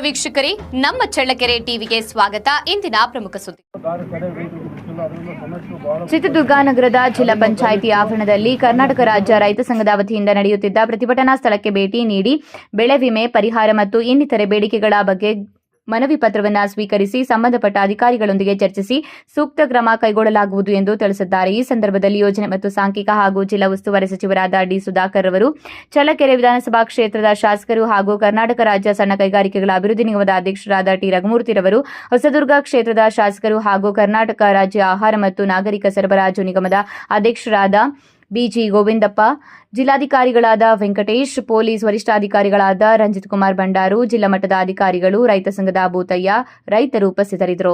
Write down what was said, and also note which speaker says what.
Speaker 1: ವೀಕ್ಷಕರೇ, ನಮ್ಮ ಚಳ್ಳಕೆರೆ ಟಿವಿಗೆ ಸ್ವಾಗತ. ಇಂದಿನ ಪ್ರಮುಖ ಸುದ್ದಿ. ಚಿತ್ರದುರ್ಗ ನಗರದ ಜಿಲ್ಲಾ ಪಂಚಾಯಿತಿ ಆವರಣದಲ್ಲಿ ಕರ್ನಾಟಕ ರಾಜ್ಯ ರೈತ ಸಂಘದ ವತಿಯಿಂದ ನಡೆಯುತ್ತಿದ್ದ ಪ್ರತಿಭಟನಾ ಸ್ಥಳಕ್ಕೆ ಭೇಟಿ ನೀಡಿ ಬೆಳೆ ವಿಮೆ ಪರಿಹಾರ ಮತ್ತು ಇನ್ನಿತರೆ ಬೇಡಿಕೆಗಳ ಬಗ್ಗೆ ಮನವಿ ಪತ್ರವನ್ನು ಸ್ವೀಕರಿಸಿ ಸಂಬಂಧಪಟ್ಟ ಅಧಿಕಾರಿಗಳೊಂದಿಗೆ ಚರ್ಚಿಸಿ ಸೂಕ್ತ ಕ್ರಮ ಕೈಗೊಳ್ಳಲಾಗುವುದು ಎಂದು ತಿಳಿಸಿದ್ದಾರೆ. ಈ ಸಂದರ್ಭದಲ್ಲಿ ಯೋಜನೆ ಮತ್ತು ಸಾಂಖ್ಯಿಕ ಹಾಗೂ ಜಿಲ್ಲಾ ಉಸ್ತುವಾರಿ ಸಚಿವರಾದ ಡಿ. ಸುಧಾಕರ್ ಅವರು, ಚಳ್ಳಕೆರೆ ವಿಧಾನಸಭಾ ಕ್ಷೇತ್ರದ ಶಾಸಕರು ಹಾಗೂ ಕರ್ನಾಟಕ ರಾಜ್ಯ ಸಣ್ಣ ಕೈಗಾರಿಕೆಗಳ ಅಭಿವೃದ್ಧಿ ನಿಗಮದ ಅಧ್ಯಕ್ಷರಾದ ಟಿ. ರಘುಮೂರ್ತಿರವರು, ಹೊಸದುರ್ಗ ಕ್ಷೇತ್ರದ ಶಾಸಕರು ಹಾಗೂ ಕರ್ನಾಟಕ ರಾಜ್ಯ ಆಹಾರ ಮತ್ತು ನಾಗರಿಕ ಸರಬರಾಜು ನಿಗಮದ ಅಧ್ಯಕ್ಷರಾದ ಬಿಜಿ ಗೋವಿಂದಪ್ಪ, ಜಿಲ್ಲಾಧಿಕಾರಿಗಳಾದ ವೆಂಕಟೇಶ್, ಪೊಲೀಸ್ ವರಿಷ್ಠಾಧಿಕಾರಿಗಳಾದ ರಂಜಿತ್ ಕುಮಾರ್ ಬಂಡಾರು, ಜಿಲ್ಲಾ ಮಟ್ಟದ ಅಧಿಕಾರಿಗಳು, ರೈತ ಸಂಘದ ಭೂತಯ್ಯ, ರೈತರು ಉಪಸ್ಥಿತರಿದ್ದರು.